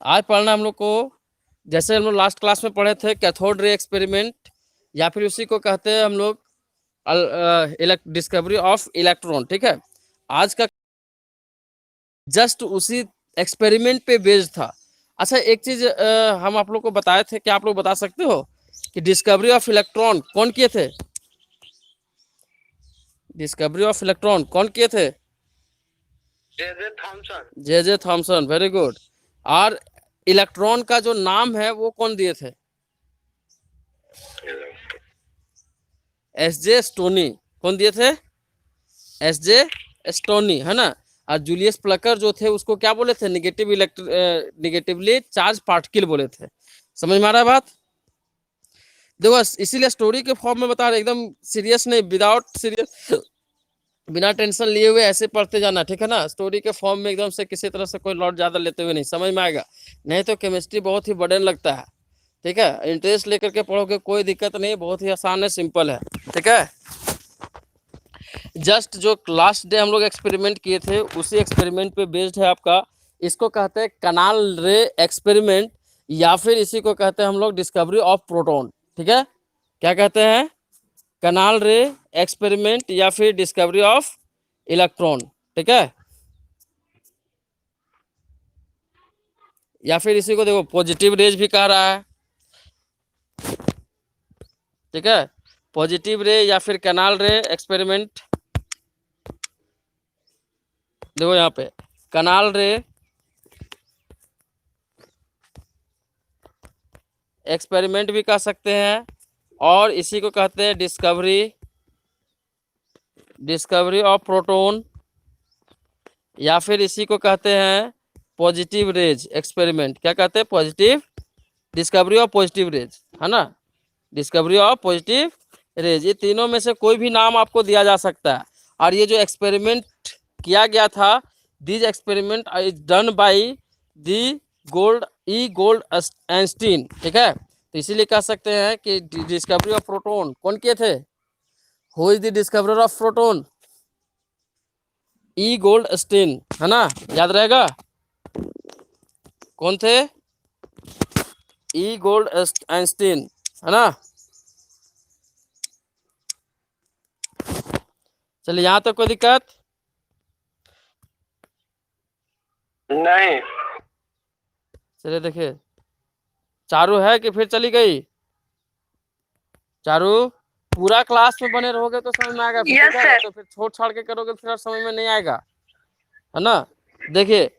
आज पढ़ना हम लोग को, जैसे हम लोग लास्ट क्लास में पढ़े थे कैथोड रे एक्सपेरिमेंट, या फिर उसी को कहते हैं हम लोग डिस्कवरी ऑफ इलेक्ट्रॉन। ठीक है, आज का जस्ट उसी एक्सपेरिमेंट पे बेस्ड था। अच्छा, एक चीज हम आप लोग को बताए थे, क्या आप लोग बता सकते हो कि डिस्कवरी ऑफ इलेक्ट्रॉन कौन किए थे? डिस्कवरी ऑफ इलेक्ट्रॉन कौन किए थे? J Thomson, very good. और इलेक्ट्रॉन का जो नाम है वो कौन दिए थे? एस जे स्टोनी। कौन दिए थे? एस जे स्टोनी, है ना। और जूलियस प्लकर जो थे उसको क्या बोले थे? निगेटिवली चार्ज पार्टिकल बोले थे। समझ में आ रहा है बात? देखो, इसीलिए स्टोरी के फॉर्म में बता रहे, एकदम सीरियस नहीं, विदाउट सीरियस, बिना टेंशन लिए हुए ऐसे पढ़ते जाना, ठीक है ना। स्टोरी के फॉर्म में एकदम से किसी तरह से कोई लॉट ज्यादा लेते हुए नहीं, समझ में आएगा। नहीं तो केमिस्ट्री बहुत ही बर्डन लगता है। ठीक है, इंटरेस्ट लेकर के पढ़ोगे कोई दिक्कत नहीं, बहुत ही आसान है, सिंपल है। ठीक है, जस्ट जो लास्ट डे हम लोग एक्सपेरिमेंट किए थे उसी एक्सपेरिमेंट पे बेस्ड है आपका। इसको कहते हैं कनाल रे एक्सपेरिमेंट, या फिर इसी को कहते हैं हम लोग डिस्कवरी ऑफ प्रोटॉन। ठीक है, क्या कहते हैं? कनाल रे एक्सपेरिमेंट या फिर डिस्कवरी ऑफ इलेक्ट्रॉन। ठीक है, या फिर इसी को देखो पॉजिटिव रेज भी कह रहा है। ठीक है, पॉजिटिव रे या फिर कनाल रे एक्सपेरिमेंट। देखो यहाँ पे कनाल रे एक्सपेरिमेंट भी कह सकते हैं, और इसी को कहते हैं डिस्कवरी ऑफ प्रोटॉन, या फिर इसी को कहते हैं पॉजिटिव रेज एक्सपेरिमेंट। क्या कहते हैं? Positive, discovery of positive raise, है ना, डिस्कवरी ऑफ पॉजिटिव रेज। ये तीनों में से कोई भी नाम आपको दिया जा सकता है। और ये जो एक्सपेरिमेंट किया गया था, this experiment is done by the gold Einstein. ठीक है, तो इसीलिए कह सकते हैं कि डिस्कवरी ऑफ प्रोटॉन कौन किए थे? Who is the discoverer of proton? E Goldstein, है ना, याद रहेगा। कौन थे? ई गोल्ड आइंस्टीन, है ना। चलिए, यहां तक कोई दिक्कत नहीं? चलिए देखिए, चारू है कि फिर चली गई? चारू, पूरा क्लास में बने रहोगे तो समझ में आएगा, Yes, sir. तो फिर छोड़ छाड़ के करोगे फिर समझ में नहीं आएगा, है ना। देखिए,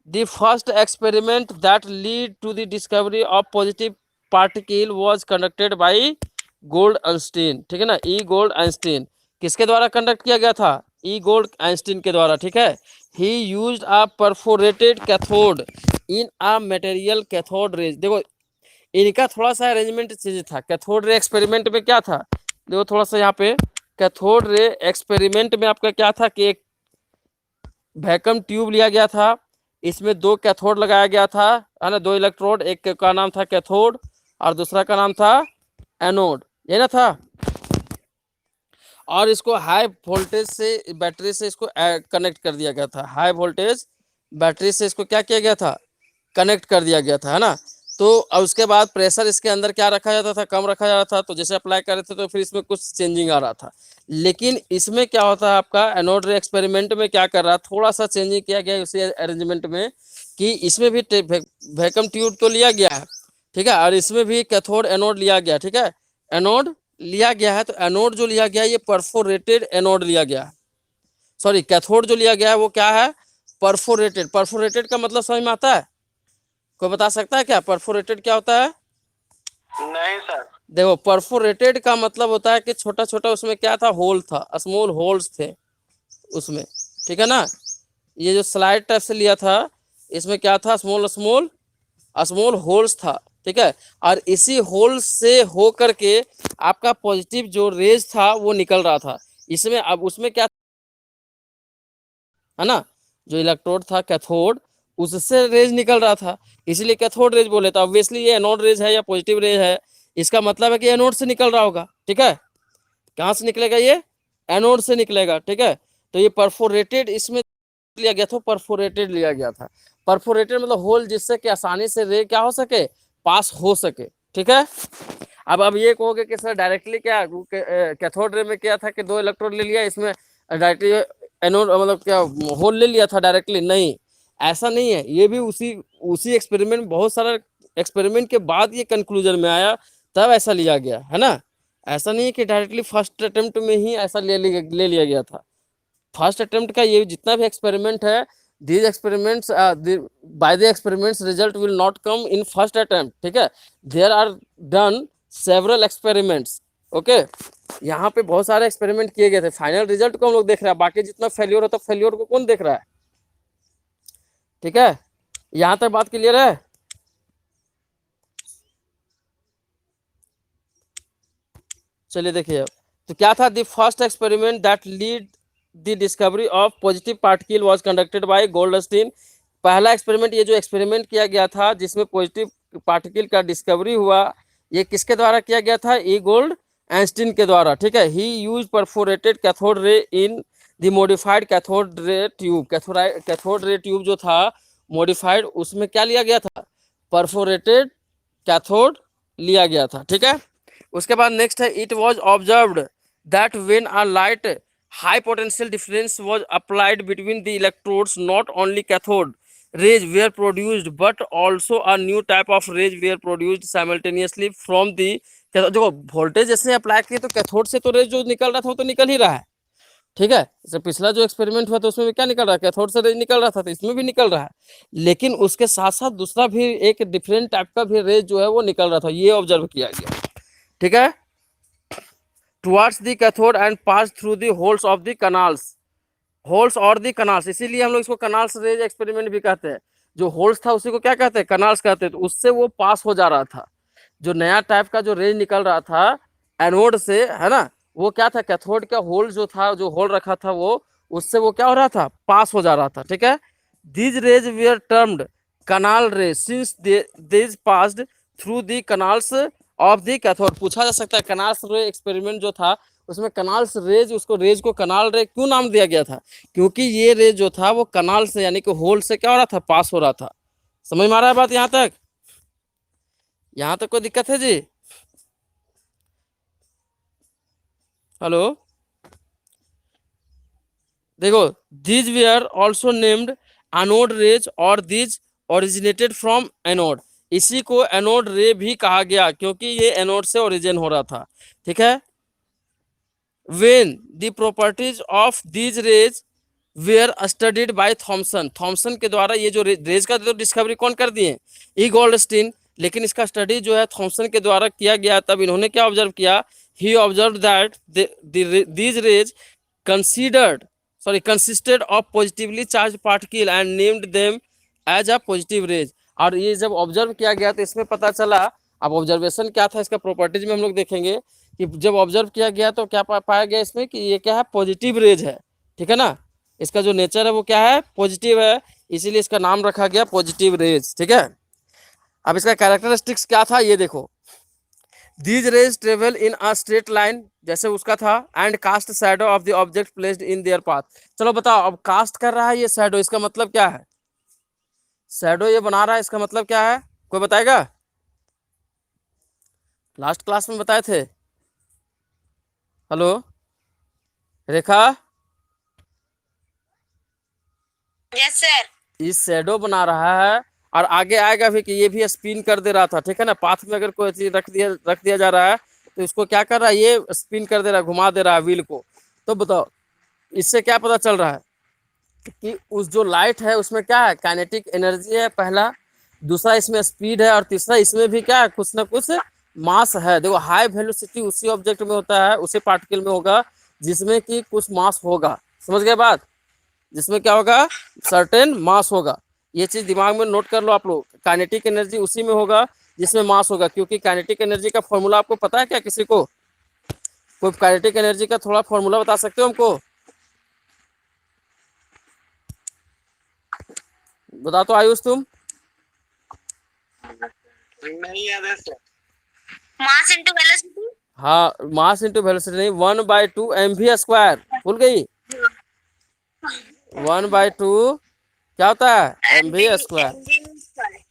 the first experiment that lead to the discovery of positive particle was conducted by Goldstein. ठीक है ना, ई गोल्ड आइंस्टीन। किसके द्वारा कंडक्ट किया गया था? ई गोल्ड आइंस्टीन के द्वारा। ठीक है, ही used a perforated cathode in a material cathode rays. देखो, इनका थोड़ा सा अरेंजमेंट चीज था। कैथोड रे एक्सपेरिमेंट में क्या था, देखो थोड़ा सा यहाँ पे, कैथोड रे एक्सपेरिमेंट में आपका क्या था कि एक वैक्यूम ट्यूब लिया गया था, इसमें 2 कैथोड लगाया गया था, है ना, 2 इलेक्ट्रोड, एक का नाम था कैथोड और दूसरा का नाम था एनोड, ये ना था। और इसको हाई वोल्टेज से बैटरी से इसको कनेक्ट कर दिया गया था। हाई वोल्टेज बैटरी से इसको क्या किया गया था? कनेक्ट कर दिया गया था, है ना। तो उसके बाद प्रेशर इसके अंदर क्या रखा जाता था? कम रखा जाता था। तो जैसे अप्लाई कर रहे थे तो फिर इसमें कुछ चेंजिंग आ रहा था। लेकिन इसमें क्या होता है आपका, एनोड रे एक्सपेरिमेंट में क्या कर रहा है, थोड़ा सा चेंजिंग किया गया उसी अरेंजमेंट में, कि इसमें भी वैक्यूम ट्यूब तो लिया गया है, ठीक है, और इसमें भी कैथोड एनोड लिया गया। ठीक है, एनोड लिया गया है, तो एनोड जो लिया गया है ये परफोरेटेड एनोड लिया गया है। सॉरी, कैथोड जो लिया गया है वो क्या है? परफोरेटेड। परफोरेटेड का मतलब समझ में आता है? कोई बता सकता है क्या परफोरेटेड क्या होता है? नहीं सर। देखो, परफोरेटेड का मतलब होता है कि छोटा छोटा उसमें क्या था, होल था, स्मॉल होल्स थे उसमें। ठीक है ना, ये जो स्लाइड टाइप से लिया था इसमें क्या था, स्मॉल स्मॉल स्मॉल होल्स था। ठीक है, और इसी होल से हो करके आपका पॉजिटिव जो रेज था वो निकल रहा था इसमें। अब उसमें क्या, है ना, जो इलेक्ट्रोड था कैथोड, उससे रेज निकल रहा था, इसलिए कैथोड रेज बोले। तो ऑब्वियसली ये एनोड रेज है या पॉजिटिव रेज है, इसका मतलब है कि एनोड से निकल रहा होगा। ठीक है, कहाँ से निकलेगा? ये एनोड से निकलेगा। ठीक है, तो ये परफोरेटेड इसमें लिया गया था, परफोरेटेड लिया गया था। परफोरेटेड मतलब होल, जिससे कि आसानी से रे क्या हो सके, पास हो सके। ठीक है, अब ये कहोगे कि सर डायरेक्टली क्या कैथोड रे में क्या था कि 2 इलेक्ट्रोड ले लिया, इसमें डायरेक्टली एनोड मतलब क्या होल ले लिया था डायरेक्टली, नहीं, ऐसा नहीं है। ये भी उसी उसी एक्सपेरिमेंट, बहुत सारा एक्सपेरिमेंट के बाद ये कंक्लूजन में आया, तब ऐसा लिया गया है ना। ऐसा नहीं है कि डायरेक्टली फर्स्ट अटेम्प्ट में ही ऐसा ले लिया गया था। फर्स्ट अटेम्प्ट का ये जितना भी एक्सपेरिमेंट है, these experiments by the experiments result will not come in first attempt। ठीक है, there are done several experiments। Okay, यहाँ पे बहुत सारे एक्सपेरिमेंट किए गए थे, फाइनल रिजल्ट को हम लोग देख रहे हैं, बाकी जितना फेल्योर होता है फेल्योर को कौन देख रहा है। ठीक है, यहाँ तक बात क्लियर है। चलिए देखिए, तो क्या था, the first experiment that lead the discovery of positive particle was conducted bye Goldstein. पहला एक्सपेरिमेंट, ये जो एक्सपेरिमेंट किया गया था जिसमें पॉजिटिव पार्टिकल का डिस्कवरी हुआ, ये किसके द्वारा किया गया था, ई गोल्ड एंस्टीन के द्वारा। ठीक है, ही use perforated cathode ray in the modified cathode ray tube. Cathode ray tube जो था मॉडिफाइड, उसमें क्या लिया गया था, परफोरेटेड कैथोड लिया गया था। ठीक है, उसके बाद नेक्स्ट है, it was observed that when a light high potential difference was applied between the electrodes, not only cathode rays were produced but also a new type of rays were produced simultaneously from the देखो voltage जैसे apply किए तो cathode से तो raise जो निकल रहा था वो तो निकल ही रहा है। ठीक है, जैसे पिछला जो एक्सपेरिमेंट हुआ था उसमें भी क्या निकल रहा है, कैथोड से रेज निकल रहा था, तो इसमें भी निकल रहा है, लेकिन उसके साथ साथ दूसरा भी एक डिफरेंट टाइप का भी रेज जो है वो निकल रहा था, ये ऑब्जर्व किया गया। ठीक है, towards the cathode and pass through the holes of the canals, holes और दी कनाल्स, इसीलिए हम लोग इसको कनाल्स रेज एक्सपेरिमेंट भी कहते हैं। जो होल्स था उसी को क्या कहते हैं, कनाल्स कहते हैं। तो उससे वो पास हो जा रहा था, जो नया टाइप का जो रेज निकल रहा था एनोड से, है ना, वो क्या था, कैथोड का होल जो था, जो होल रखा था वो, उससे वो क्या हो रहा था, पास हो जा रहा था। ठीक है, दीज रेज वेयर टर्म्ड कनाल रे since these passed through the canals of the cathode. पूछा जा सकता है कनाल्स रे एक्सपेरिमेंट जो था उसमें कनाल्स रेज, उसको रेज को कनाल रे क्यों नाम दिया गया था, क्योंकि ये रेज जो था वो कनाल से यानी कि होल से क्या हो रहा था, पास हो रहा था। समझ में आ रहा है बात यहाँ तक, यहाँ तक कोई दिक्कत है जी, हेलो। देखो, these were also named anode rays और दीज ओरिजिनेटेड फ्रॉम एनोड, इसी को एनोड रे भी कहा गया क्योंकि ये एनोड से ओरिजिन हो रहा था। ठीक है, when the properties of these rays were studied by Thomson, Thomson के द्वारा ये जो रेज का तो डिस्कवरी कौन कर दिए, ई गोल्डस्टीन, लेकिन इसका स्टडी जो है थॉमसन के द्वारा किया गया। तब इन्होंने क्या ऑब्जर्व किया, he observe that these rays considered consisted of positively charged particle and named them as a positive rays। और ये जब ऑब्जर्व किया गया तो इसमें पता चला, अब ऑब्जर्वेशन क्या था इसका प्रॉपर्टीज में हम लोग देखेंगे कि जब ऑब्जर्व किया गया तो क्या पाया गया इसमें कि ये क्या है, पॉजिटिव रेज है। ठीक है ना, इसका जो नेचर है वो क्या है, पॉजिटिव है, इसीलिए इसका नाम रखा गया पॉजिटिव रेज। ठीक है, अब इसका कैरेक्टरिस्टिक्स क्या था ये देखो, these rays travel in a straight line, जैसे उसका था, and cast shadow of the object placed in their path. चलो बताओ, अब कास्ट कर रहा है ये शैडो, इसका मतलब क्या है, शैडो ये बना रहा है, इसका मतलब क्या है, कोई बताएगा, लास्ट क्लास में बताए थे। हेलो रेखा, यस सर। इस शैडो बना रहा है और आगे आएगा भी कि ये भी स्पिन कर दे रहा था। ठीक है ना, पाथ में अगर कोई चीज रख दिया जा रहा है तो इसको क्या कर रहा है, ये स्पिन कर दे रहा है, घुमा दे रहा है व्हील को। तो बताओ इससे क्या पता चल रहा है कि उस जो लाइट है उसमें क्या है, काइनेटिक एनर्जी है पहला, दूसरा इसमें स्पीड है, और तीसरा इसमें भी क्या है, कुछ ना कुछ मास है। देखो हाई वेलोसिटी उसी ऑब्जेक्ट में होता है, उसी पार्टिकल में होगा जिसमें कि कुछ मास होगा। समझ गए बात, जिसमें क्या होगा, सर्टेन मास होगा। ये चीज दिमाग में नोट कर लो आप लोग, काइनेटिक एनर्जी उसी में होगा जिसमें मास होगा, क्योंकि काइनेटिक एनर्जी का फॉर्मूला आपको पता है क्या, किसी को कोई काइनेटिक एनर्जी का थोड़ा फॉर्मूला बता सकते हो हमको, बता तो आयुष तुम। नहीं याद है सर। Mass into velocity. हाँ, मास इंटू वेलोसिटी नहीं, 1/2 mv स्क्वायर, भूल गई, 1/2 क्या होता है M M V B square. Square.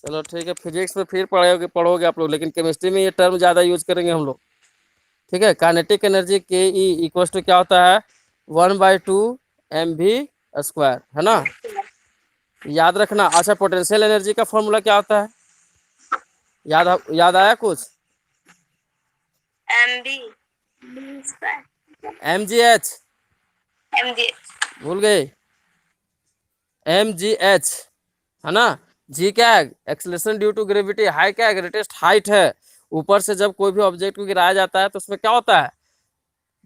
चलो ठीक है, फिजिक्स में फिर पढ़ोगे आप लोग, लेकिन केमिस्ट्री में ये टर्म ज़्यादा यूज करेंगे हम लोग। ठीक है, काइनेटिक एनर्जी के ई इक्वल टू क्या होता है 1/2 mv स्क्वायर, है ना, याद रखना। अच्छा, पोटेंशियल एनर्जी का फॉर्मूला क्या होता है, याद आया कुछ। M B square. M G H, M G. भूल गए, एम जी एच, है ना। जी क्या है, acceleration due to gravity. High क्या है, ग्रेटेस्ट हाइट है। ऊपर से जब कोई भी ऑब्जेक्ट को गिराया जाता है तो उसमें क्या होता है,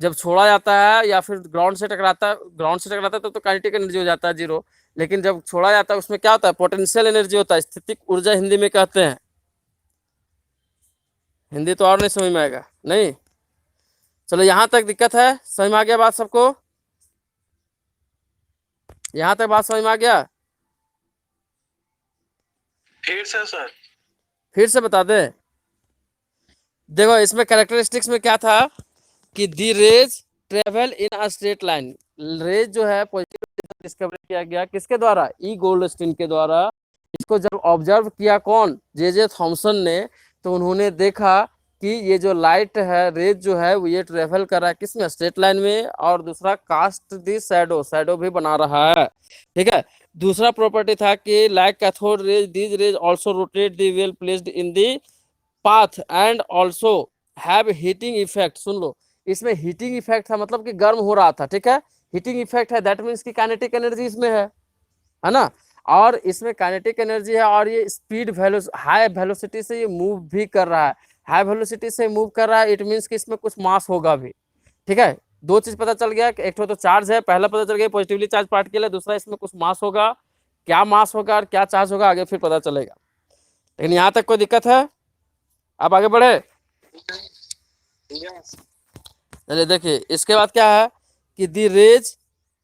जब छोड़ा जाता है या फिर ग्राउंड से टकराता है तो काइनेटिक एनर्जी हो जाता है 0। लेकिन जब छोड़ा जाता है उसमें क्या होता है, पोटेंशियल एनर्जी होता है, स्थितिक ऊर्जा हिंदी में कहते हैं। हिंदी तो और नहीं समझ में आएगा, नहीं। चलो यहाँ तक दिक्कत है, समझ में आ गया बात सबको, यहाँ तक बात समझ में आ गया। फिर से सर। फिर से बता दे, देखो इसमें कैरेक्टरिस्टिक्स में क्या था कि the rays travel in a straight line. Rays जो है पॉजिटिव डिस्कवर किया गया किसके द्वारा, ई गोल्डस्टीन के द्वारा। इसको जब ऑब्जर्व किया कौन, जे थॉमसन ने, तो उन्होंने देखा कि ये जो लाइट है, रेज जो है वो ये ट्रेवल कर रहा है किसमें, स्ट्रेट लाइन में। और दूसरा कास्ट दी शैडो, शैडो भी बना रहा है। ठीक है, दूसरा प्रॉपर्टी था कि like cathode rays these rays also rotate the wheel placed in the path and also have heating effect. सुन लो, इसमें हीटिंग इफेक्ट था, मतलब कि गर्म हो रहा था। ठीक है, हीटिंग इफेक्ट है, दैट मीन्स की काइनेटिक एनर्जी इसमें है ना। और इसमें काइनेटिक एनर्जी है और ये स्पीड हाई वेलोसिटी से ये मूव भी कर रहा है। हाई वेलोसिटी से मूव कर रहा है, इट मीन्स कि इसमें कुछ मास होगा भी। ठीक है, दो चीज पता चल गया, एक तो चार्ज है, पहला पता चल गया पॉजिटिवली चार्ज पार्टिकल है, दूसरा इसमें कुछ मास होगा। क्या मास होगा और क्या चार्ज होगा आगे फिर पता चलेगा, लेकिन यहाँ तक कोई दिक्कत है, आप आगे बढ़े। यस। चलिए देखिए इसके बाद क्या है कि the rays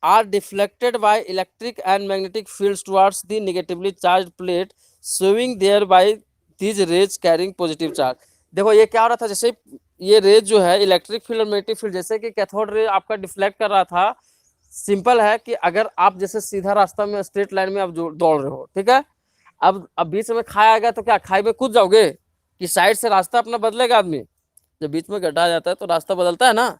are deflected by electric and magnetic fields towards the negatively charge plate, showing thereby these rays carrying positive charge. देखो ये क्या हो रहा था, जैसे ये रेज जो है इलेक्ट्रिक फील्ड और मैग्नेटिक फील्ड, जैसे कि कैथोड रे आपका डिफ्लेक्ट कर रहा था। सिंपल है कि अगर आप जैसे सीधा रास्ता में स्ट्रेट लाइन में आप दौड़ रहे हो, ठीक है, अब बीच में खाई आ गया तो क्या खाई में कूद जाओगे, कि साइड से रास्ता अपना बदलेगा आदमी। जब बीच में गड्ढा आ जाता है तो रास्ता बदलता है ना।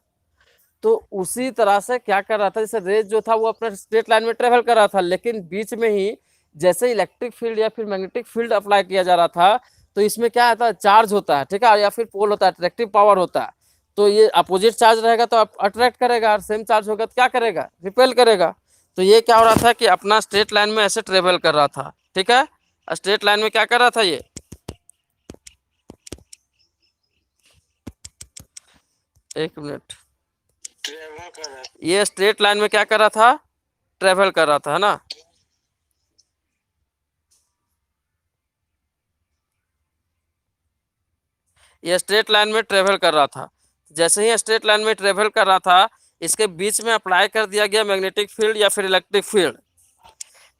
तो उसी तरह से क्या कर रहा था, जैसे रेज जो था वो अपने स्ट्रेट लाइन में ट्रेवल कर रहा था, लेकिन बीच में ही जैसे इलेक्ट्रिक फील्ड या फिर मैग्नेटिक फील्ड अप्लाई किया जा रहा था, तो इसमें क्या आता है, चार्ज होता है। ठीक है, या फिर पोल होता है, अट्रैक्टिव पावर होता है। तो ये अपोजिट चार्ज रहेगा तो अट्रैक्ट करेगा, और सेम चार्ज होगा तो क्या करेगा, रिपेल करेगा। तो ये क्या हो रहा था कि अपना स्ट्रेट लाइन में ऐसे ट्रेवल कर रहा था। ठीक है, स्ट्रेट लाइन में क्या कर रहा था ये, एक मिनट, ट्रेवल कर रहा ये स्ट्रेट लाइन में क्या कर रहा था, ट्रेवल कर रहा था, है ना। ये स्ट्रेट लाइन में ट्रेवल कर रहा था। जैसे ही स्ट्रेट लाइन में ट्रेवल कर रहा था, इसके बीच में अप्लाई कर दिया गया मैग्नेटिक फील्ड या फिर इलेक्ट्रिक फील्ड।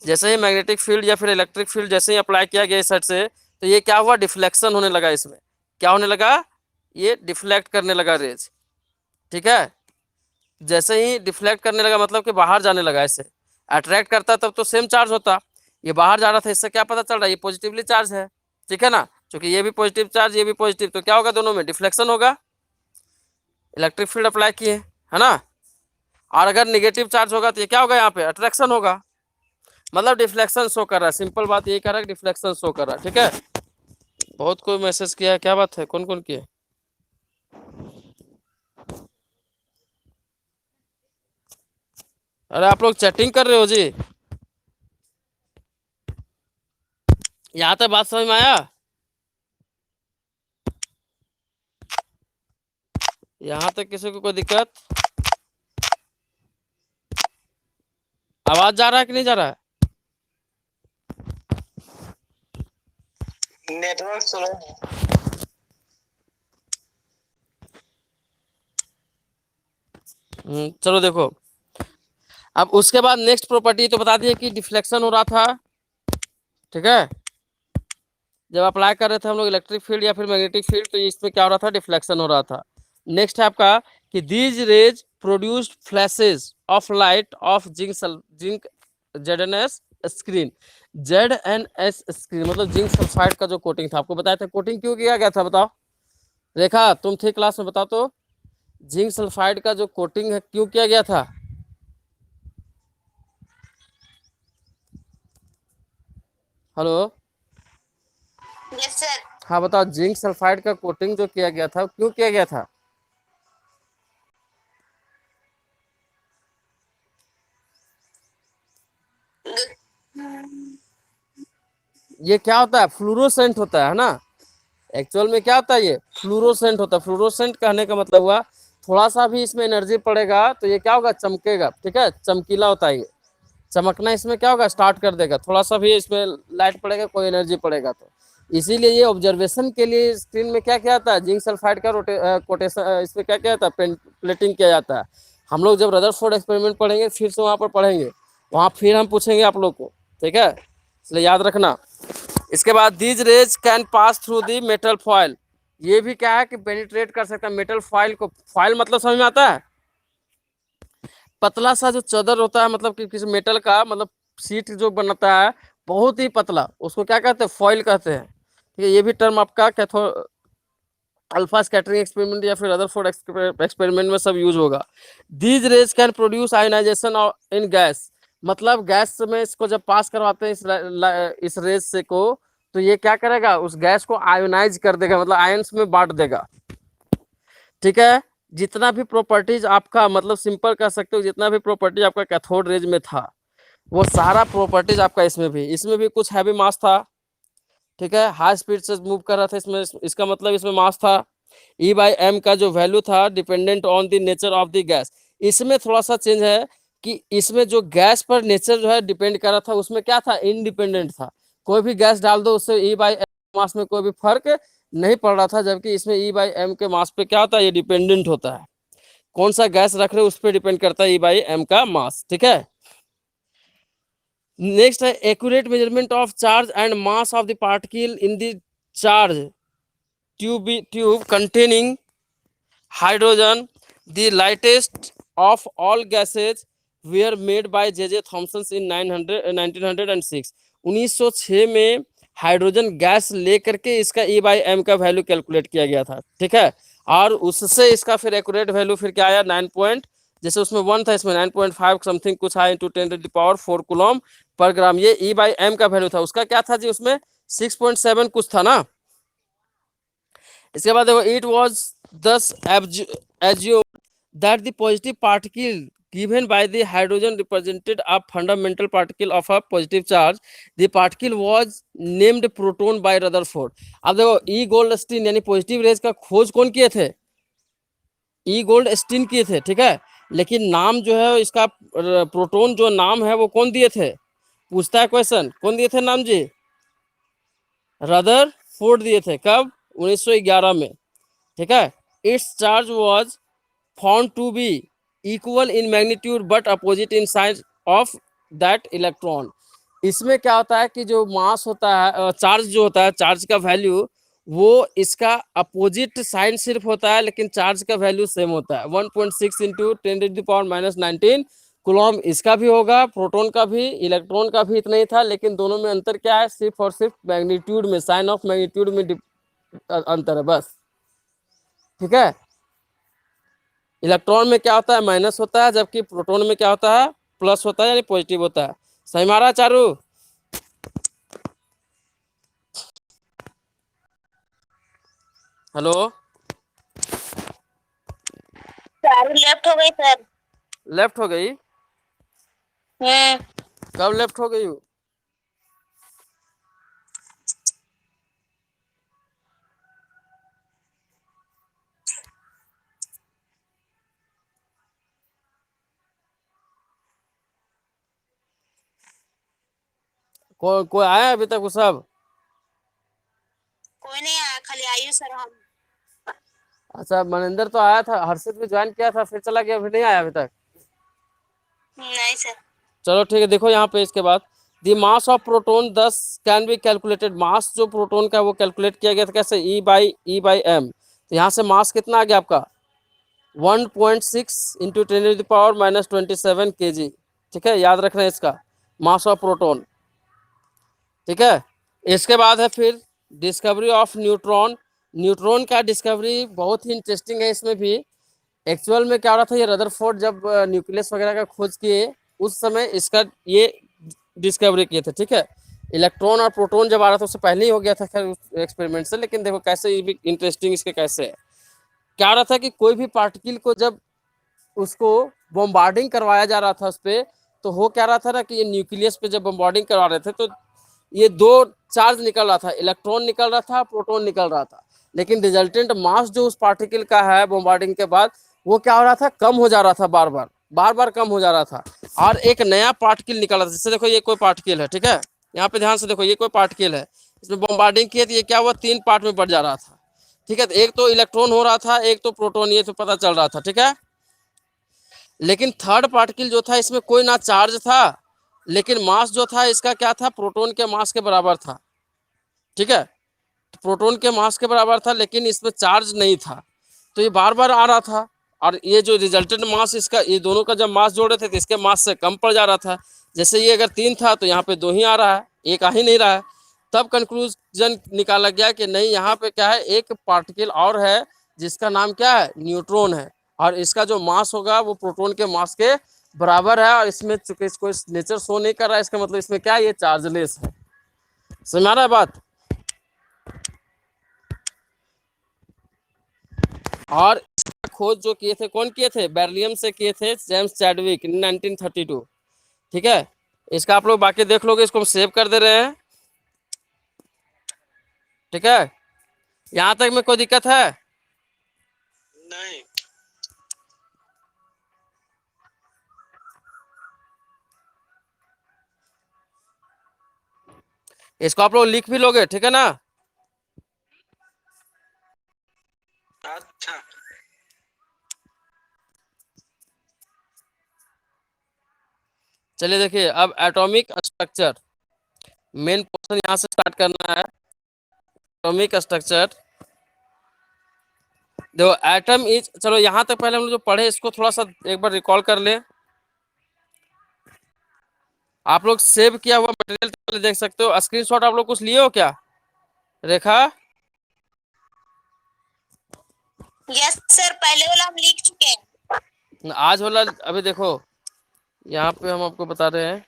जैसे ही मैग्नेटिक फील्ड या फिर इलेक्ट्रिक फील्ड जैसे ही अप्लाई किया गया इस साइड से, तो ये क्या हुआ, डिफ्लेक्शन होने लगा। इसमें क्या होने लगा, ये डिफ्लेक्ट करने लगा रेज। ठीक है, जैसे ही डिफ्लेक्ट करने लगा मतलब कि बाहर जाने लगा। ऐसे अट्रैक्ट करता तब तो सेम चार्ज होता, ये बाहर जा रहा था, इससे क्या पता चल रहा है, ये पॉजिटिवली चार्ज है। ठीक है ना, क्योंकि ये भी पॉजिटिव चार्ज ये भी पॉजिटिव, तो क्या होगा, दोनों में डिफ्लेक्शन होगा, इलेक्ट्रिक फील्ड अप्लाई किए, है ना। और अगर निगेटिव चार्ज होगा तो ये क्या होगा, यहाँ पे अट्रैक्शन होगा, मतलब डिफ्लेक्शन शो कर रहा है। सिंपल बात यही कर रहा है, डिफ्लेक्शन शो कर रहा है। ठीक है, बहुत कोई मैसेज किया है, क्या बात है, कौन कौन किए। अरे आप लोग चैटिंग कर रहे हो जी, यहाँ तक बात समझ में आया, यहाँ तक किसी को कोई दिक्कत, आवाज जा रहा है कि नहीं जा रहा है। नेटवर्क स्लो है। चलो देखो, अब उसके बाद नेक्स्ट प्रॉपर्टी तो बता दिए कि डिफ्लेक्शन हो रहा था। ठीक है, जब अप्लाई कर रहे थे हम लोग इलेक्ट्रिक फील्ड या फिर मैग्नेटिक फील्ड, तो इसमें क्या हो रहा था, डिफ्लेक्शन हो रहा था। नेक्स्ट है आपका कि these raise produced flashes of light of zinc ZNS screen. ZNS screen मतलब जिंक सल्फाइड का जो कोटिंग था, आपको बताया था कोटिंग क्यों किया गया था, बताओ रेखा, तुम थी क्लास में, बताओ तो जिंक सल्फाइड का जो कोटिंग है क्यों किया गया था? Hello, Yes, sir. हाँ बताओ, जिंक सल्फाइड का कोटिंग जो किया गया था क्यों किया गया था? ये क्या होता है, फ्लोरोसेंट होता है ना, एक्चुअल में क्या होता है, ये फ्लोरोसेंट होता है। फ्लोरोसेंट कहने का मतलब हुआ थोड़ा सा भी इसमें एनर्जी पड़ेगा तो ये क्या होगा, चमकेगा, ठीक है, चमकीला होता है ये। चमकना इसमें क्या होगा, स्टार्ट कर देगा, थोड़ा सा भी इसमें लाइट पड़ेगा, कोई एनर्जी पड़ेगा तो। इसीलिए ये ऑब्जर्वेशन के लिए स्क्रीन में क्या किया जाता है, जिंक सल्फाइड का कोटेशन, इसमें क्या किया जाता है, प्लेटिंग किया जाता है। हम लोग जब रदरफोर्ड एक्सपेरिमेंट पढ़ेंगे फिर से वहाँ पर पढ़ेंगे, वहाँ फिर हम पूछेंगे आप लोग को, ठीक है, इसलिए याद रखना। इसके बाद these rays can pass through the metal foil, ये भी क्या है कि पेनिट्रेट कर सकता है मेटल फॉयल को। फॉयल मतलब समझ में आता है, पतला सा जो चादर होता है, मतलब कि किसी मेटल का, मतलब सीट जो बनता है बहुत ही पतला, उसको क्या कहते हैं, फॉयल कहते हैं, ठीक है। ये भी टर्म आपका कैथो अल्फा स्कैटरिंग एक्सपेरिमेंट या फिर रदरफोर्ड एक्सपेरिमेंट में सब यूज होगा। These rays can produce ionisation in gas, मतलब गैस में इसको जब पास करवाते हैं इस रेज से को, तो ये क्या करेगा, उस गैस को आयोनाइज कर देगा, मतलब आयंस में बांट देगा, ठीक है। जितना भी प्रॉपर्टीज आपका, मतलब सिंपल कह सकते हो, जितना भी प्रॉपर्टीज आपका कैथोड रेज में था वो सारा प्रॉपर्टीज आपका इसमें भी कुछ हैवी मास था, ठीक है, हाई स्पीड से मूव कर रहा था इसमें, इसका मतलब इसमें मास था। E/m का जो वैल्यू था dependent on the nature of the gas, इसमें थोड़ा सा चेंज है कि इसमें जो गैस पर नेचर जो है डिपेंड कर रहा था, उसमें क्या था, इंडिपेंडेंट था, कोई भी गैस डाल दो उससे E/m मास में कोई भी फर्क नहीं पड़ रहा था, जबकि इसमें E/m के मास पे क्या होता है, ये डिपेंडेंट होता है, कौन सा गैस रख रहे हो उस पर डिपेंड करता है E/m का मास, ठीक है। नेक्स्ट है accurate measurement of charge and mass of the particle in the charge tube containing hydrogen. The lightest of all gases were made by J.J. Thomson in 1906. 1906 में हाइड्रोजन गैस लेकर के इसका E/m का value calculate किया गया था, ठीक है, और उससे इसका फिर एक्यूरेट वैल्यू फिर क्या आया, 9 पॉइंट, जैसे उसमें 1 था इसमें 9.5 समथिंग कुछ आया इंटू 10⁻⁴ कूलम पर ग्राम, ये E/m का वैल्यू था, उसका क्या था जी, उसमें 6.7 कुछ था ना। इसके बाद देखो, इट वॉज दस assumed that the positive particle given by the hydrogen represented a fundamental particle of a positive charge. The particle was named proton by Rutherford. अब देखो, ई गोल्डस्टीन यानी पॉजिटिव रेज का खोज कौन किए थे, ई गोल्डस्टीन किए थे, ठीक है, लेकिन नाम जो है इसका प्रोटोन जो नाम है वो कौन दिए थे, पूछता है क्वेश्चन, कौन दिए थे नाम जी, रदरफोर्ड दिए थे, कब, 1911 में, ठीक है। It's charge was found to be equal in magnitude but opposite in size of that electron. इसमें क्या होता है कि जो मास होता है, चार्ज जो होता है, चार्ज का वैल्यू वो इसका अपोजिट साइन सिर्फ होता है, लेकिन चार्ज का वैल्यू सेम होता है, 1.6 इंटू 10⁻⁻19 कूलम इसका भी होगा, प्रोटॉन का भी, इलेक्ट्रॉन का भी इतना ही था, लेकिन दोनों में अंतर क्या है, सिर्फ और सिर्फ मैग्नीट्यूड में, साइन ऑफ मैग्नीट्यूड में अंतर है बस, ठीक है। इलेक्ट्रॉन में क्या होता है, माइनस होता है, जबकि प्रोटॉन में क्या होता है, प्लस होता है, यानी पॉजिटिव होता है। सही मारा चारू, हेलो, चारू लेफ्ट हो गई सर। लेफ्ट हो गई, कब लेफ्ट हो गई, कोई आया अभी तक वो सब, कोई नहीं आया, खाली आयुष सर हम। अच्छा मनिंदर तो आया था, हर्षित भी ज्वाइन किया था फिर चला गया, फिर नहीं आया अभी तक, नहीं सर। चलो ठीक है, देखो यहाँ पे इसके बाद the mass of proton 10 can be calculated, mass जो प्रोटोन का वो कैलकुलेट किया गया था कैसे, E/m, तो यहाँ से मास कितना आ गया आपका 1.6 इंटू 10⁻⁻27 kg, ठीक है, याद रखना है इसका, मास ऑफ प्रोटॉन। ठीक है, इसके बाद है फिर डिस्कवरी ऑफ न्यूट्रॉन। न्यूट्रॉन का डिस्कवरी बहुत ही इंटरेस्टिंग है। इसमें भी एक्चुअल में क्या हो रहा था, ये रदरफोर्ड जब न्यूक्लियस वगैरह का खोज किए उस समय इसका ये डिस्कवरी किए थे। ठीक है, इलेक्ट्रॉन और प्रोटॉन जब आ रहा था उससे पहले ही हो गया था खैर उस एक्सपेरिमेंट से, लेकिन देखो कैसे ये भी इंटरेस्टिंग इसके कैसे है। क्या हो रहा था कि कोई भी पार्टिकल को जब उसको बॉम्बार्डिंग करवाया जा रहा था उस पर, तो हो क्या रहा था ना कि ये न्यूक्लियस पे जब बॉम्बार्डिंग करवा रहे थे तो ये दो चार्ज निकल रहा था, इलेक्ट्रॉन निकल रहा था, प्रोटॉन निकल रहा था, लेकिन रिजल्टेंट मास जो उस पार्टिकल का है बॉम्बार्डिंग के बाद वो क्या हो रहा था, कम हो जा रहा था, बार बार कम हो जा रहा था, और एक नया पार्टिकल निकल रहा था। जैसे देखो ये कोई पार्टिकल है, ठीक है, यहाँ पे ध्यान से देखो ये कोई पार्टिकल है, इसमें बॉम्बार्डिंग किए तो ये क्या हुआ, 3 पार्ट में बढ़ जा रहा था। ठीक है, तो एक तो इलेक्ट्रॉन हो रहा था, एक तो प्रोटॉन, ये तो पता चल रहा था। ठीक है, लेकिन थर्ड पार्टिकल जो था इसमें कोई ना चार्ज था, लेकिन मास जो था इसका क्या था, प्रोटॉन के मास के बराबर था। ठीक है, तो प्रोटॉन के मास के बराबर था, लेकिन इसमें चार्ज नहीं था, तो ये बार बार आ रहा था, और ये जो रिजल्टेंट मास इसका, ये दोनों का जब मास जोड़े थे तो इसके मास से कम पड़ जा रहा था। जैसे ये अगर 3 था तो यहाँ पे 2 ही आ रहा है, एक आ ही नहीं रहा है। तब कंक्लूजन निकाला गया कि नहीं, यहाँ पे क्या है, एक पार्टिकल और है जिसका नाम क्या है, न्यूट्रॉन है, और इसका जो मास होगा वो प्रोटॉन के मास के बराबर है, और इसमें चूंकि इसको नेचर शो नहीं कर रहा है, इसका मतलब इसमें क्या है, ये चार्जलेस है। समझ आ रहा है बात। और इसका खोज जो किए थे, कौन किए थे, बेरिलियम से किए थे, जेम्स चैडविक 1932। ठीक है, इसका आप लोग बाकी देख लोगे, इसको हम सेव कर दे रहे हैं। ठीक है, यहाँ तक में कोई दिक्कत है? नहीं। इसको आप लोग लिख भी लोगे, ठीक है ना? अच्छा। चलिए देखिए, अब एटॉमिक स्ट्रक्चर, मेन पोर्शन यहाँ से स्टार्ट करना है। एटॉमिक स्ट्रक्चर, देखो एटम इज, चलो यहाँ तक पहले हम लोग जो पढ़े इसको थोड़ा सा एक बार रिकॉल कर ले। आप लोग सेव किया हुआ मटेरियल देख सकते हो, स्क्रीनशॉट आप लोग कुछ लिए हो क्या रेखा? यस सर, पहले वाला हम लिख चुके हैं। आज वाला अभी देखो, यहाँ पे हम आपको बता रहे हैं।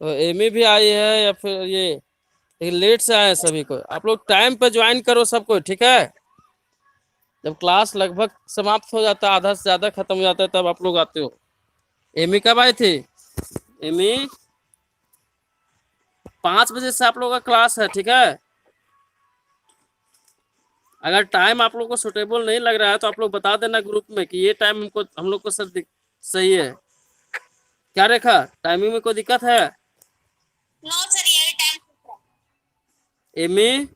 तो एमी भी आई है या फिर ये, लेकिन लेट से आए हैं सभी को। आप लोग टाइम पे ज्वाइन करो सबको, ठीक है? जब क्लास लगभग समाप्त हो जाता है, आधा से ज्यादा खत्म हो जाता है, तब आप लोग आते हो। एमी कब आई थी? एमी 5 बजे से आप लोगों का क्लास है, ठीक है? अगर टाइम आप लोग को सुटेबल नहीं लग रहा है तो आप लोग बता देना ग्रुप में कि ये टाइम हम लोग को सर सही है। क्या रेखा, टाइमिंग में कोई दिक्कत है? नो सर, यही टाइम। एमी,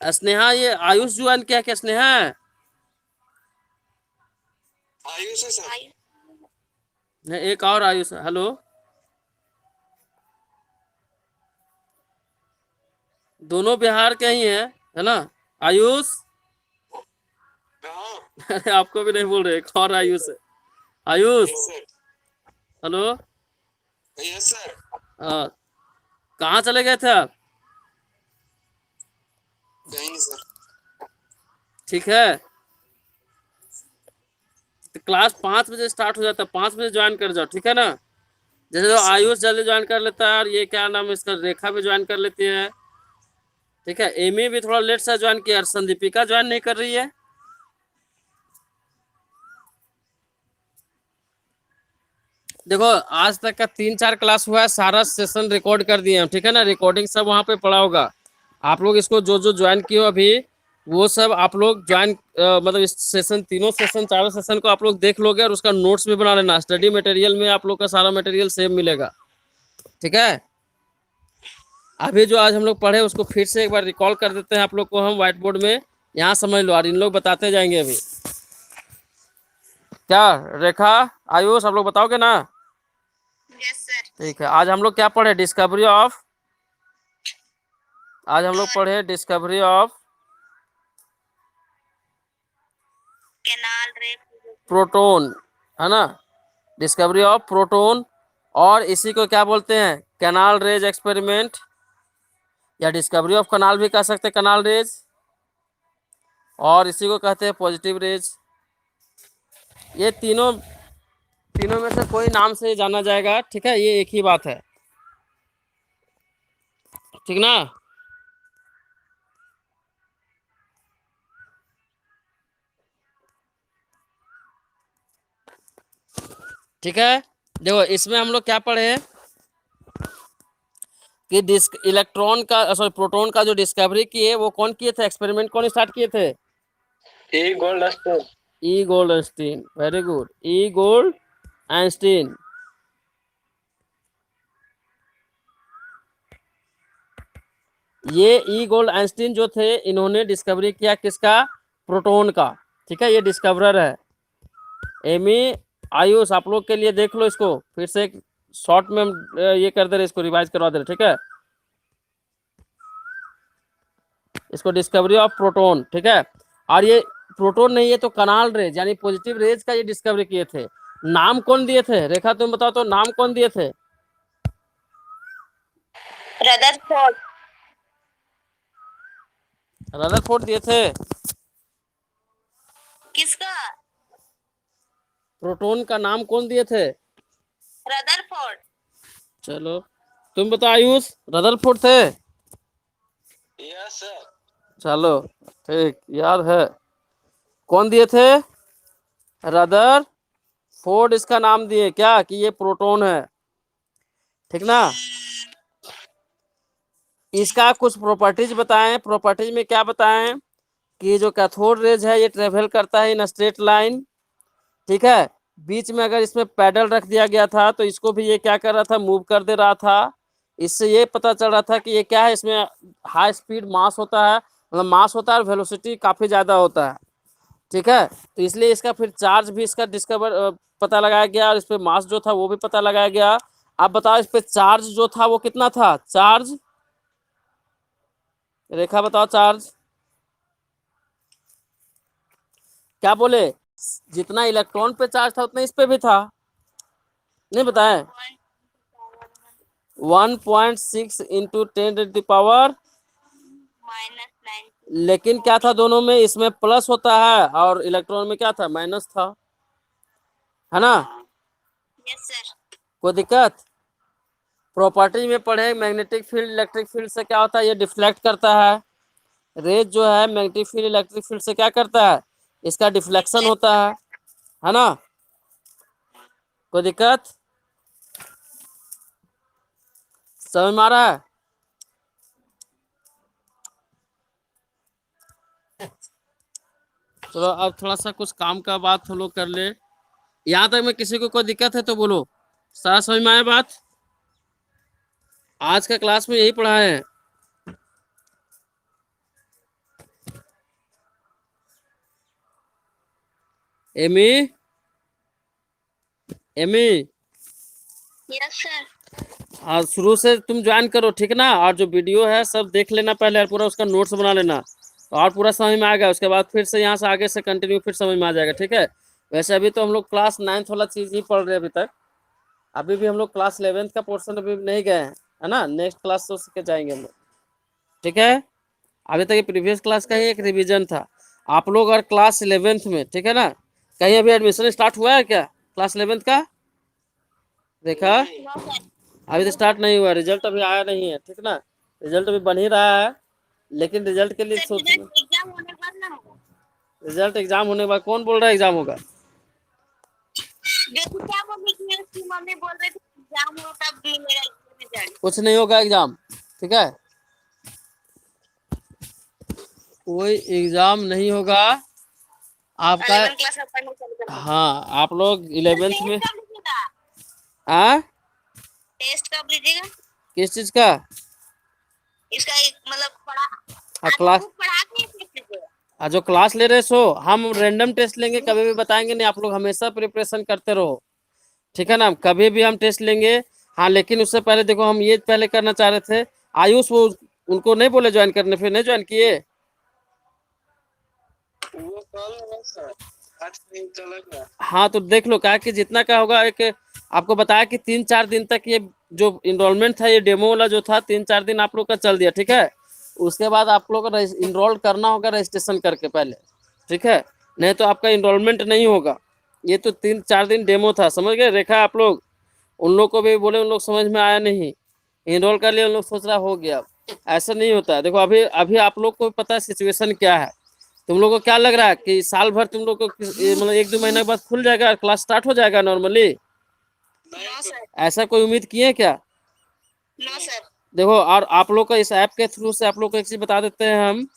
स्नेहा, ये आयुष ज्वाइन किया क्या स्नेहा? आयुष है सर। नहीं, एक और आयुष है। हेलो, दोनों बिहार के ही हैं, है ना? आयुष, हाँ। अरे आपको भी नहीं बोल रहे, एक और आयुष है। Ayush, yes sir. Hello, yes sir. कहाँ चले गए थे आप? कहीं नहीं सर। ठीक है, तो क्लास 5 बजे स्टार्ट हो जाता है, 5 बजे ज्वाइन कर जाओ, ठीक है ना? जैसे तो आयुष जल्दी ज्वाइन कर लेता है, और ये क्या नाम है इसका, रेखा भी ज्वाइन कर लेती है। ठीक है, एमी भी थोड़ा लेट से ज्वाइन किया, और संदीपिका ज्वाइन नहीं कर रही है। देखो आज तक का 3-4 क्लास हुआ है, सारा सेशन रिकॉर्ड कर दिए हैं, ठीक है ना? रिकॉर्डिंग सब वहाँ पे पड़ा होगा। आप लोग इसको जो जो ज्वाइन किए हो अभी, वो सब आप लोग ज्वाइन, मतलब इस सेशन, तीनों सेशन, चारों सेशन को आप लोग देख लोगे, और उसका नोट्स भी बना लेना। स्टडी मटेरियल में आप लोग का सारा मटेरियल सेम मिलेगा, ठीक है? अभी जो आज हम लोग पढ़े उसको फिर से एक बार रिकॉल कर देते हैं आप लोग को हम व्हाइट बोर्ड में, यहाँ समझ लो, और इन लोग बताते जाएंगे अभी। क्या रेखा, आयुष, आप लोग बताओगे ना? Yes sir. ठीक है, आज हम लोग क्या पढ़े? डिस्कवरी ऑफ, आज हम लोग पढ़े डिस्कवरी ऑफ कैनाल रे प्रोटोन, है ना, डिस्कवरी ऑफ प्रोटोन। और इसी को क्या बोलते हैं? कैनाल रेज एक्सपेरिमेंट, या डिस्कवरी ऑफ कनाल भी कह सकते हैं, कनाल रेज। और इसी को कहते हैं पॉजिटिव रेज। ये तीनों तीनों में से कोई नाम से जाना जाएगा, ठीक है, ये एक ही बात है, ठीक ना। ठीक है, देखो इसमें हम लोग क्या पढ़े कि डिस्क इलेक्ट्रॉन का, सॉरी प्रोटॉन का जो डिस्कवरी किए वो कौन किए थे? एक्सपेरिमेंट कौन स्टार्ट किए थे? E Goldstein. E Goldstein, very good, E Goldstein. ये ई गोल्ड आइंस्टीन जो थे, इन्होंने डिस्कवरी किया किसका? प्रोटॉन का। ठीक है, ये डिस्कवरर है। एमी, आयुष, आप लोग के लिए देख लो इसको फिर से, शॉर्ट में हम ये कर दे रहे, इसको रिवाइज करवा दे रहे, ठीक है, इसको डिस्कवरी ऑफ प्रोटॉन। ठीक है, और ये प्रोटॉन नहीं है तो कनाल रेज यानी पॉजिटिव रेज का ये डिस्कवरी किए थे। नाम कौन दिए थे? रेखा तुम बताओ तो, नाम कौन दिए थे? रदरफोर्ड। रदरफोर्ड दिए थे। किसका? प्रोटॉन का नाम कौन दिए थे? रदरफोर्ड। चलो तुम बताओ आयुष, रदरफोर्ड थे। Yes sir. चलो ठीक, याद है। कौन दिए थे? रदरफोर्ड इसका नाम दिए क्या, कि ये प्रोटॉन है, ठीक ना। इसका कुछ प्रॉपर्टीज बताएं। प्रॉपर्टीज में क्या बताएं कि जो कैथोड रेज है ये ट्रेवल करता है इन स्ट्रेट लाइन, ठीक है। बीच में अगर इसमें पैडल रख दिया गया था तो इसको भी ये क्या कर रहा था? मूव कर दे रहा था। इससे ये पता चल रहा था कि ये क्या है, इसमें हाई स्पीड मास होता है, मतलब मास होता है और वेलोसिटी काफ़ी ज़्यादा होता है, ठीक है। तो इसलिए इसका फिर चार्ज भी इसका पता लगाया गया, और इस पर मास जो था वो भी पता लगाया गया। आप बताओ इस पे चार्ज जो था वो कितना था? चार्ज, रेखा बताओ चार्ज। क्या बोले? जितना इलेक्ट्रॉन पे चार्ज था उतना इस पे भी था, नहीं बताए? 1.6 इंटू 10⁻⁻, -9। लेकिन क्या था दोनों में? इसमें प्लस होता है और इलेक्ट्रॉन में क्या था? माइनस था, है ना। Yes sir. कोई दिक्कत? प्रॉपर्टी में पढ़े मैग्नेटिक फील्ड इलेक्ट्रिक फील्ड से क्या होता है? ये डिफ्लेक्ट करता है। रेज जो है मैग्नेटिक फील्ड इलेक्ट्रिक फील्ड से क्या करता है? इसका डिफ्लेक्शन होता है ना। कोई दिक्कत? समझ में आ रहा है? चलो अब थोड़ा सा कुछ काम का बात हम लोग कर ले। यहाँ तक में किसी को कोई दिक्कत है तो बोलो। सारा समझ में आया बात? आज का क्लास में यही पढ़ाए हैं। एमी, एमी, यस सर। आज शुरू से तुम ज्वाइन करो, ठीक ना। और जो वीडियो है सब देख लेना पहले, और पूरा उसका नोट्स बना लेना, और पूरा समझ में आएगा। उसके बाद फिर से यहाँ से आगे से कंटिन्यू फिर समझ में आ जाएगा, ठीक है। वैसे अभी तो हम लोग क्लास 9th वाला चीज़ ही पढ़ रहे हैं अभी तक। अभी भी हम लोग क्लास 11th का पोर्शन अभी नहीं गए हैं, है ना। नेक्स्ट क्लास से उसके जाएंगे हम लोग, ठीक है। अभी तक ये प्रीवियस क्लास का ही एक रिवीजन था। आप लोग और क्लास 11th में, ठीक है ना, कहीं अभी एडमिशन स्टार्ट हुआ है क्या क्लास 11th का? देखा, अभी तो स्टार्ट नहीं हुआ, रिजल्ट अभी आया नहीं है, ठीक ना। रिजल्ट अभी बन ही रहा है, लेकिन रिजल्ट के लिए सर सोच, एग्जाम होने के बाद ना होगा? रिजल्ट एग्जाम होने के बाद? कौन बोल रहा है एग्जाम होगा? जो तू क्या बोली कि उसकी मम्मी बोल रही थी एग्जाम हो तब भी मेरा रिजल्ट। कुछ नहीं होगा एग्जाम, ठीक है, कोई एग्जाम नहीं होगा आपका। 11 क्लास में पढ़ने चले गए। हाँ, आप लोग 11th में। टेस्ट कब लीजिएगा? हाँ, टेस्ट कब लीजिएगा? किस चीज का? इसका एक मतलब पढ़ा क्लास, पढ़ा के टेस्ट लीजिएगा। जो क्लास ले रहे सो हम रैंडम टेस्ट लेंगे, कभी भी बताएंगे नहीं। आप लोग हमेशा प्रिपरेशन करते रहो, ठीक है ना। कभी भी हम टेस्ट लेंगे हाँ, लेकिन उससे पहले देखो हम ये पहले करना चाह रहे थे। आयुष वो उनको नहीं बोले ज्वाइन करने, फिर नहीं ज्वाइन किए। वो कल है सर, आज नहीं चलेगा। हाँ तो देख लो, क्या कि जितना का होगा, एक आपको बताया कि 3-4 दिन तक ये जो इनरोलमेंट था, ये डेमो वाला जो था 3-4 दिन आप लोग का चल दिया, ठीक है। उसके बाद आप लोग को इनरोल करना होगा रजिस्ट्रेशन करके पहले, ठीक है। नहीं तो आपका इनरोलमेंट नहीं होगा। ये तो 3-4 दिन डेमो था, समझ गए। रेखा आप लोग उन लोग को भी बोले, उन लोग समझ में आया नहीं, इनरोल कर लिया, उन लोग सोच रहा हो गया। ऐसा नहीं होता है। देखो अभी अभी आप लोग को पता है सिचुएशन क्या है। तुम लोग को क्या लग रहा है कि साल भर तुम लोग को मतलब 1-2 महीने के बाद खुल जाएगा, क्लास स्टार्ट हो जाएगा नॉर्मली? नो सर, ऐसा कोई उम्मीद किए क्या? No sir. देखो, और आप लोग का इस ऐप के थ्रू से आप लोग को एक चीज बता देते हैं हम,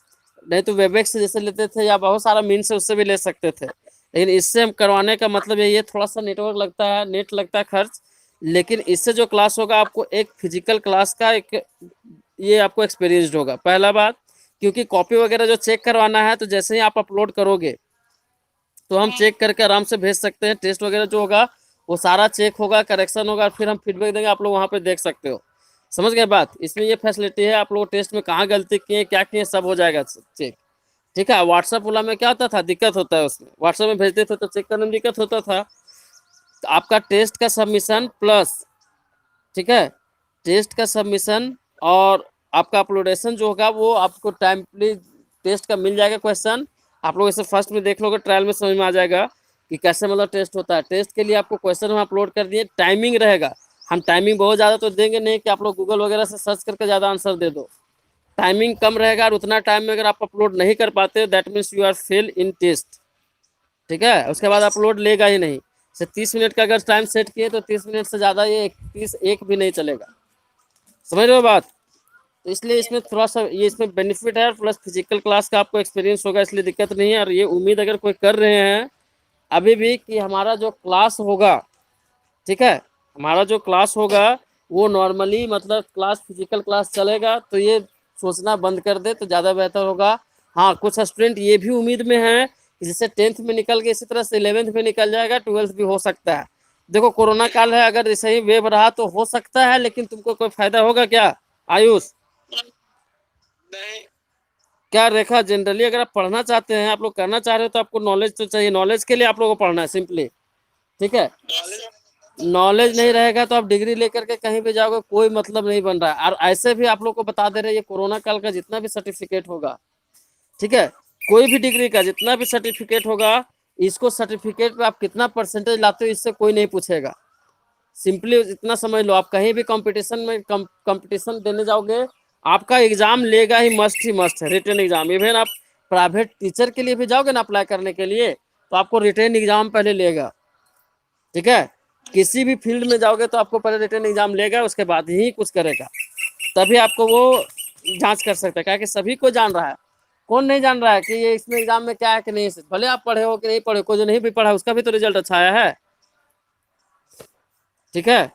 नहीं तो वेबएक्स से जैसे लेते थे या बहुत सारा मीन से उससे भी ले सकते थे, लेकिन इससे हम करवाने का मतलब यही है, थोड़ा सा नेटवर्क लगता है, नेट लगता है खर्च, लेकिन इससे जो क्लास होगा आपको एक फिजिकल क्लास का एक ये आपको एक्सपीरियंस्ड होगा। पहला बात, क्योंकि कॉपी वगैरह जो चेक करवाना है तो जैसे ही आप अपलोड करोगे तो हम चेक करके आराम से भेज सकते हैं। टेस्ट वगैरह जो होगा वो सारा चेक होगा, करेक्शन होगा, फिर हम फीडबैक देंगे, आप लोग वहाँ पे देख सकते हो। समझ गए बात? इसमें ये फैसिलिटी है, आप लोग टेस्ट में कहाँ गलती किए, क्या किए, सब हो जाएगा चेक, ठीक है। व्हाट्सएप वाला में क्या होता था, दिक्कत होता है उसमें, व्हाट्सएप में भेजते थे तो चेक करने में दिक्कत होता था। तो आपका टेस्ट का सबमिशन प्लस, ठीक है, टेस्ट का सबमिशन और आपका अपलोडेशन जो होगा वो आपको टाइमली टेस्ट का मिल जाएगा क्वेश्चन। आप लोग इसे फर्स्ट में देख लोगे, ट्रायल में समझ में आ जाएगा कि कैसे मतलब टेस्ट होता है। टेस्ट के लिए आपको क्वेश्चन हम अपलोड कर दिए, टाइमिंग रहेगा। हम टाइमिंग बहुत ज़्यादा तो देंगे नहीं कि आप लोग गूगल वगैरह से सर्च करके ज़्यादा आंसर दे दो। टाइमिंग कम रहेगा, और उतना टाइम में अगर आप अपलोड नहीं कर पाते that means you are fail in test, ठीक है। उसके बाद अपलोड लेगा ही नहीं। से 30 मिनट का अगर टाइम सेट किए तो 30 मिनट से ज़्यादा ये 31 भी नहीं चलेगा। समझ रहे हो बात? तो इसलिए इसमें थोड़ा सा ये इसमें बेनिफिट है, प्लस फिजिकल क्लास का आपको एक्सपीरियंस होगा, इसलिए दिक्कत नहीं है। और ये उम्मीद अगर कोई कर रहे हैं अभी भी कि हमारा जो क्लास होगा, ठीक है, हमारा जो क्लास होगा वो नॉर्मली मतलब क्लास फिजिकल क्लास चलेगा, तो ये सोचना बंद कर दे तो ज़्यादा बेहतर होगा। हाँ, कुछ स्टूडेंट ये भी उम्मीद में है कि जैसे 10th में निकल गए इसी तरह से 11th में निकल जाएगा, 12th भी हो सकता है। देखो कोरोना काल है, अगर ऐसे ही वेव रहा तो हो सकता है, लेकिन तुमको कोई फायदा होगा क्या आयुष? नहीं, क्या रेखा, जनरली अगर आप पढ़ना चाहते हैं, आप लोग करना चाह रहे हो तो आपको नॉलेज तो चाहिए, नॉलेज के लिए आप लोगों को पढ़ना है सिंपली, ठीक है। Yes sir. नॉलेज नहीं रहेगा तो आप डिग्री लेकर के कहीं भी जाओगे, कोई मतलब नहीं बन रहा है। और ऐसे भी आप लोग को बता दे रहे हैं, ये कोरोना काल का जितना भी सर्टिफिकेट होगा, ठीक है, कोई भी डिग्री का जितना भी सर्टिफिकेट होगा, इसको सर्टिफिकेट पे आप कितना परसेंटेज लाते हो इससे कोई नहीं पूछेगा। सिंपली इतना समझ लो, आप कहीं भी कंपटीशन में कंपटीशन देने जाओगे, आपका एग्जाम लेगा ही मस्ट है, रिटन एग्जाम। इवन आप प्राइवेट टीचर के लिए भी जाओगे ना अप्लाई करने के लिए, तो आपको रिटन एग्जाम पहले लेगा, ठीक है। किसी भी फील्ड में जाओगे तो आपको पहले रिटन एग्जाम लेगा, उसके बाद ही कुछ करेगा, तभी आपको वो जांच कर सकता है। क्या कि सभी को जान रहा है, कौन नहीं जान रहा है कि ये इसमें एग्जाम में क्या है कि नहीं। भले आप पढ़े हो कि नहीं पढ़े, कोई जो नहीं भी पढ़ा उसका भी तो रिजल्ट अच्छा आया है, ठीक है।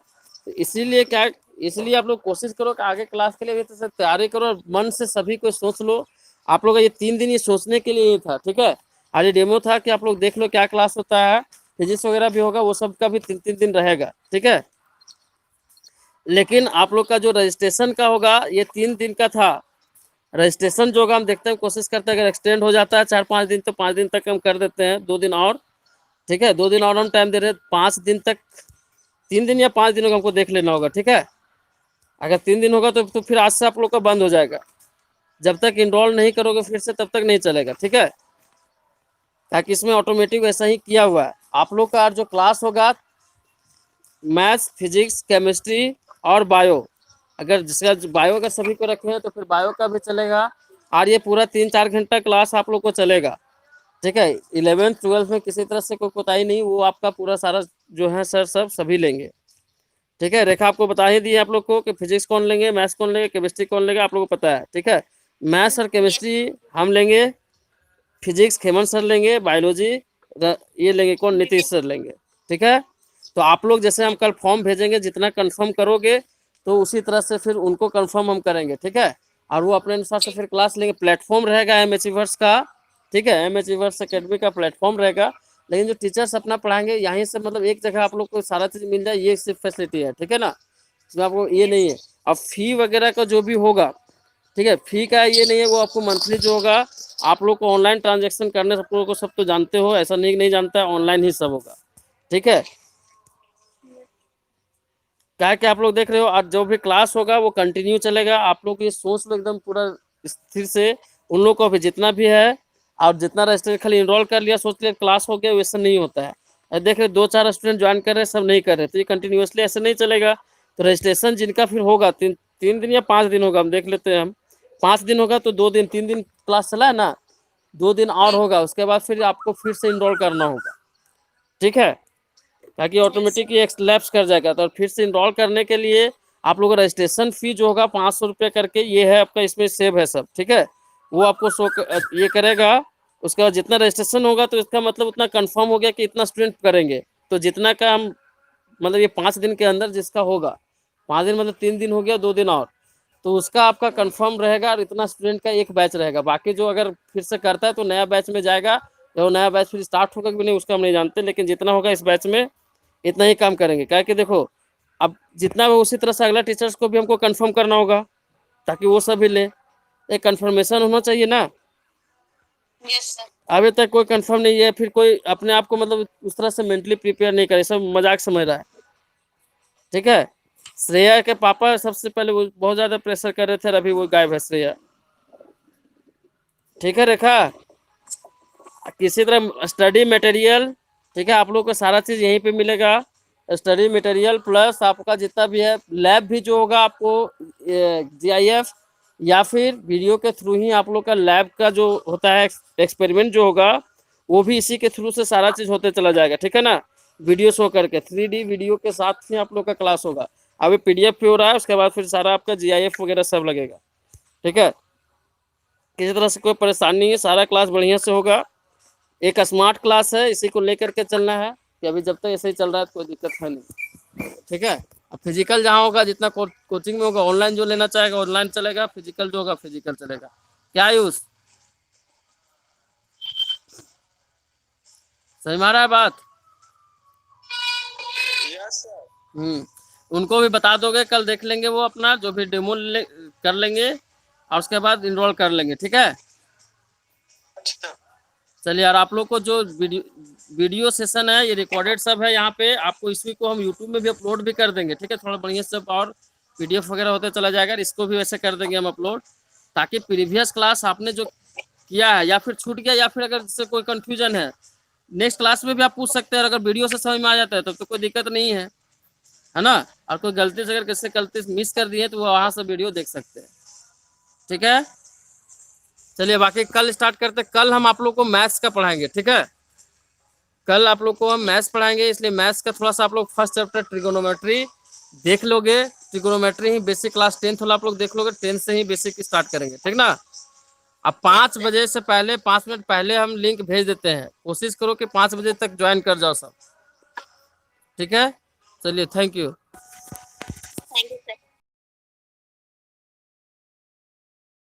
तो इसीलिए क्या, इसलिए आप लोग कोशिश करो कि आगे क्लास के लिए भी तो सब तैयारी करो, मन से सभी को सोच लो। आप लोग का ये 3 दिन ये सोचने के लिए ही था, ठीक है। आज ये डेमो था कि आप लोग देख लो क्या क्लास होता है, फिजिक्स वगैरह भी होगा, वो सब का भी 3-3 दिन रहेगा, ठीक है। लेकिन आप लोग का जो रजिस्ट्रेशन का होगा ये 3 दिन का था। रजिस्ट्रेशन जो होगा हम देखते हैं, कोशिश करते हैं अगर एक्सटेंड हो जाता है 4-5 दिन तो 5 दिन तक हम कर देते हैं, 2 दिन और, ठीक है। 2 दिन और हम टाइम दे रहे हैं, 5 दिन तक, 3 दिन या 5 दिनों का हमको देख लेना होगा, ठीक है। अगर 3 दिन होगा तो फिर आज से आप लोग का बंद हो जाएगा, जब तक इनरोल नहीं करोगे फिर से तब तक नहीं चलेगा, ठीक है। ताकि इसमें ऑटोमेटिक वैसा ही किया हुआ है। आप लोग का जो क्लास होगा मैथ्स, फिजिक्स, केमिस्ट्री और बायो, अगर जिसका बायो का सभी को रखे हैं तो फिर बायो का भी चलेगा। और ये पूरा 3-4 घंटा क्लास आप लोग को चलेगा, ठीक है। 11th 12th में किसी तरह से कोई कोताही नहीं, वो आपका पूरा सारा जो है सर सब सभी लेंगे, ठीक है। रेखा आपको बता ही दी आप लोग को कि फिजिक्स कौन लेंगे, मैथ्स कौन लेंगे, केमिस्ट्री कौन लेंगे, आप लोग को पता है, ठीक है। मैथ्स और केमिस्ट्री हम लेंगे, फिजिक्स खेमन सर लेंगे, बायोलॉजी ये लेंगे कौन, नीतीश सर लेंगे, ठीक है। तो आप लोग जैसे हम कल फॉर्म भेजेंगे, जितना कंफर्म करोगे तो उसी तरह से फिर उनको कंफर्म हम करेंगे, ठीक है। और वो अपने अनुसार से फिर क्लास लेंगे। प्लेटफॉर्म रहेगा एमएचवर्स का, ठीक है, एमएचवर्स एकेडमी का प्लेटफॉर्म रहेगा। लेकिन जो टीचर्स अपना पढ़ाएंगे यहीं से मतलब एक जगह आप लोग को सारा चीज़ मिल जाए, ये सिर्फ फैसिलिटी है, ठीक है ना। इसमें आपको ये नहीं है। अब फी वगैरह का जो भी होगा, ठीक है, फी का ये नहीं है, वो आपको मंथली जो होगा, आप लोग को ऑनलाइन ट्रांजेक्शन करने सब लोगों को सब तो जानते हो, ऐसा नहीं जानता है, ऑनलाइन ही सब होगा, ठीक है। क्या है कि आप लोग देख रहे हो, आज जो भी क्लास होगा वो कंटिन्यू चलेगा। आप लोग ये सोच लो एकदम पूरा स्थिर से, उन लोग को भी जितना भी है और जितना रजिस्टर खाली इनरोल कर लिया, सोच लिया क्लास हो गया, वैसा नहीं होता है। देख रहे 2-4 स्टूडेंट ज्वाइन कर रहे हैं, सब नहीं कर रहे, तो ये कंटिन्यूसली ऐसे नहीं चलेगा। तो रजिस्ट्रेशन जिनका फिर होगा 3 दिन या 5 दिन होगा, हम देख लेते हैं। हम 5 दिन होगा तो 2 दिन 3 दिन क्लास चला है ना, 2 दिन और होगा, उसके बाद फिर आपको फिर से इनरोल करना होगा, ठीक है, ताकि ऑटोमेटिक ये लैप्स कर जाएगा। तो फिर से इनरोल करने के लिए आप लोगों का रजिस्ट्रेशन फी जो होगा 500 रुपये करके, ये है आपका, इसमें सेव है सब, ठीक है। वो आपको ये करेगा। उसके बाद जितना रजिस्ट्रेशन होगा तो इसका मतलब उतना कंफर्म हो गया कि इतना स्टूडेंट करेंगे, तो जितना का हम मतलब ये 5 दिन के अंदर जिसका होगा, 5 दिन मतलब 3 दिन हो गया, 2 दिन और, तो उसका आपका कंफर्म रहेगा और इतना स्टूडेंट का एक बैच रहेगा। बाकी जो अगर फिर से करता है तो नया बैच में जाएगा, तो नया बैच फिर स्टार्ट होगा कि नहीं उसका हम नहीं जानते, लेकिन जितना होगा इस बैच में इतना ही काम करेंगे। क्या कि देखो अब जितना हो उसी तरह से अगला टीचर्स को भी हमको कंफर्म करना होगा, ताकि वो सब भी ले, एक कंफर्मेशन होना चाहिए ना। Yes sir. अभी तक कोई कंफर्म नहीं है, फिर कोई अपने आप को मतलब उस तरह से मेंटली प्रिपेयर नहीं करे, सब मजाक समझ रहा है, ठीक है। श्रेया के पापा सबसे पहले वो बहुत ज्यादा प्रेशर कर रहे थे, अभी वो गायब है श्रेया, ठीक है। रेखा, किसी तरह स्टडी मटेरियल, ठीक है, आप लोग को सारा चीज यहीं पे मिलेगा, स्टडी मटेरियल प्लस आपका जितना भी है लैब भी जो होगा आपको GIF या फिर वीडियो के थ्रू ही आप लोग का लैब का जो होता है एक्सपेरिमेंट जो होगा, वो भी इसी के थ्रू से सारा चीज होते चला जाएगा, ठीक है ना। वीडियो शो करके 3D वीडियो के साथ ही आप लोग का क्लास होगा। अभी PDF पे हो रहा है, उसके बाद फिर सारा आपका GIF वगैरह सब लगेगा, ठीक है। किसी तरह से कोई परेशानी नहीं है, सारा क्लास बढ़िया से होगा। एक स्मार्ट क्लास है, इसी को लेकर के चलना है कि अभी जब तक ऐसे ही चल रहा है तो कोई दिक्कत है नहीं, ठीक है। अब फिजिकल जहाँ होगा, जितना कोचिंग में होगा, ऑनलाइन जो लेना चाहेगा ऑनलाइन चलेगा, फिजिकल जो होगा फिजिकल चलेगा। क्या यूज सही मारा है बात? Yes sir. उनको भी बता दोगे, कल देख लेंगे वो अपना जो भी डेमो कर लेंगे और उसके बाद इनरोल कर लेंगे, ठीक है। अच्छा चलिए यार, आप लोग को जो वीडियो सेशन है ये रिकॉर्डेड सब है यहाँ पे, आपको इसी को हम यूट्यूब में भी अपलोड भी कर देंगे, ठीक है। थोड़ा बढ़िया सब और PDF वगैरह होते चला जाएगा, इसको भी वैसे कर देंगे हम अपलोड, ताकि प्रीवियस क्लास आपने जो किया है या फिर छूट गया या फिर अगर जिससे कोई कंफ्यूजन है, नेक्स्ट क्लास में भी आप पूछ सकते हैं। अगर वीडियो से समझ में आ जाता है तब तो कोई दिक्कत नहीं है ना। और कोई गलती से अगर किससे गलती मिस कर दी है तो वो वहाँ से वीडियो देख सकते हैं, ठीक है। चलिए बाकी कल स्टार्ट करते, कल हम आप लोग को मैथ्स का पढ़ाएंगे, ठीक है। कल आप लोग को हम मैथ्स पढ़ाएंगे, इसलिए मैथ्स का थोड़ा सा आप लोग फर्स्ट चैप्टर ट्रिगोनोमेट्री देख लोगे। ट्रिगोनोमेट्री ही बेसिक क्लास 10th वाला आप लोग देख लोगे, 10th से ही बेसिक स्टार्ट करेंगे, ठीक ना। अब 5 बजे से पहले 5 मिनट पहले हम लिंक भेज देते हैं, कोशिश करो कि 5 बजे तक ज्वाइन कर जाओ सब, ठीक है। चलिए थैंक यू।